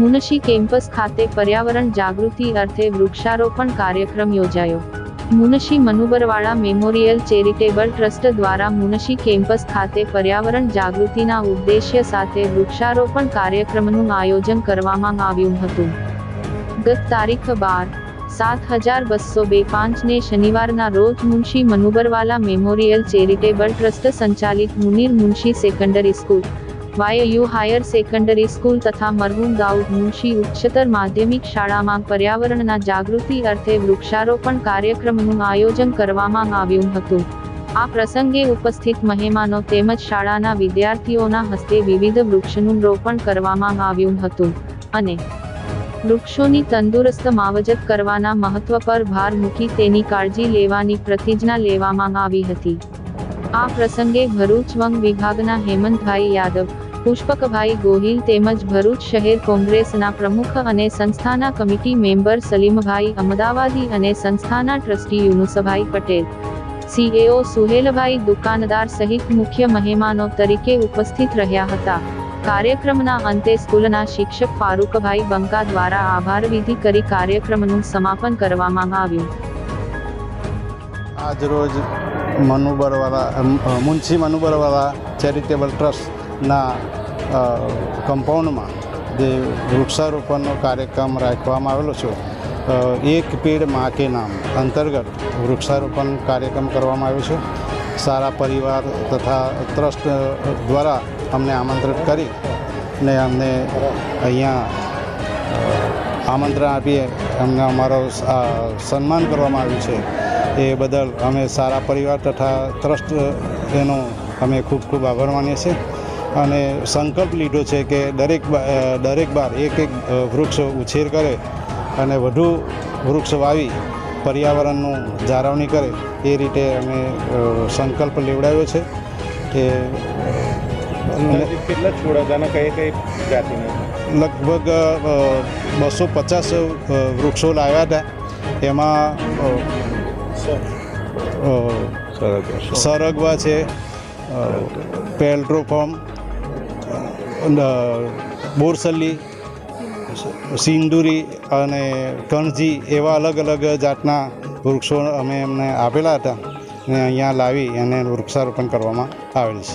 Munshi campus ખાતે પર્યાવરણ જાગૃતિ અર્થે વૃક્ષારોપણ કાર્યક્રમ યોજાયો। Munshi Manubarwala memorial charitable trust દ્વારા મુનશી કેમ્પસ ખાતે પર્યાવરણ જાગૃતિના ઉદ્દેશ્ય સાથે વૃક્ષારોપણ કાર્યક્રમનું આયોજન કરવામાં આવ્યું હતું। ગત તારીખ 12/7/202 ને શનિવારના રોજ Munshi Manubarwala memorial charitable trust સંચાલિત મુનીર મુનશી સેકન્ડરી સ્કૂલ, વાયયુ હાયર સેકન્ડરી સ્કૂલ તથા મરહુમ દાઉદ મુનશી ઉચ્ચતર માધ્યમિક શાળામાં પર્યાવરણના જાગૃતિ અર્થે વૃક્ષારોપણ કાર્યક્રમનું આયોજન કરવામાં આવ્યું હતું। આ પ્રસંગે ઉપસ્થિત મહેમાનો તેમજ શાળાના વિદ્યાર્થીઓના હસ્તે વિવિધ વૃક્ષનું રોપણ કરવામાં આવ્યું હતું અને વૃક્ષોની તંદુરસ્ત માવજત કરવાના મહત્વ પર ભાર મૂકી તેની કાળજી લેવાની પ્રતિજ્ઞા લેવામાં આવી હતી। આ પ્રસંગે ભરૂચ વન વિભાગના હેમંતભાઈ યાદવ, પુષ્પકભાઈ ગોહિલ તેમજ ભરૂચ શહેર કોંગ્રેસના પ્રમુખ અને સંસ્થાના કમિટી મેમ્બર સલીમભાઈ અમદાવાદી અને સંસ્થાના ટ્રસ્ટી યુનુસભાઈ પટેલ, CEO સુહેલભાઈ દુકાનદાર સહિત મુખ્ય મહેમાનો તરીકે ઉપસ્થિત રહ્યા હતા। કાર્યક્રમના અંતે સ્કૂલના શિક્ષક ફારૂકભાઈ બંકા દ્વારા આભાર વિધિ કરી કાર્યક્રમનું સમાપન કરવામાં આવ્યું। આજ રોજ મુનશી મનુબરવાલા ચેરિટેબલ ટ્રસ્ટના કમ્પાઉન્ડમાં જે વૃક્ષારોપણનો કાર્યક્રમ રાખવામાં આવેલો છે। એક પેડ માં કે નામ અંતર્ગત વૃક્ષારોપણ કાર્યક્રમ કરવામાં આવ્યો છે। સારા પરિવાર તથા ટ્રસ્ટ દ્વારા અમને આમંત્રિત કરી ને અમને અહીંયા આમંત્રણ આપીએ અમને અમારો સન્માન કરવામાં આવ્યું છે। એ બદલ અમે સારા પરિવાર તથા ટ્રસ્ટ એનો અમે ખૂબ ખૂબ આભાર માનીએ છીએ અને સંકલ્પ લીધો છે કે દરેક બાર એક વૃક્ષ ઉછેર કરે અને વધુ વૃક્ષ વાવી પર્યાવરણનું જાળવણી કરે એ રીતે અમે સંકલ્પ લેવડાવ્યો છે કે કેટલા છોડ હતા અને કઈ જાતિના? લગભગ 250 વૃક્ષો લાવ્યા હતા। એમાં સરગવા છે, પેલ્ટ્રોફોર્મ, બોરસલી, સિંદુરી અને કણજી એવા અલગ અલગ જાતના વૃક્ષો અમે એમને આપેલા હતા અને અહીંયા લાવી અને વૃક્ષારોપણ કરવામાં આવેલ છે।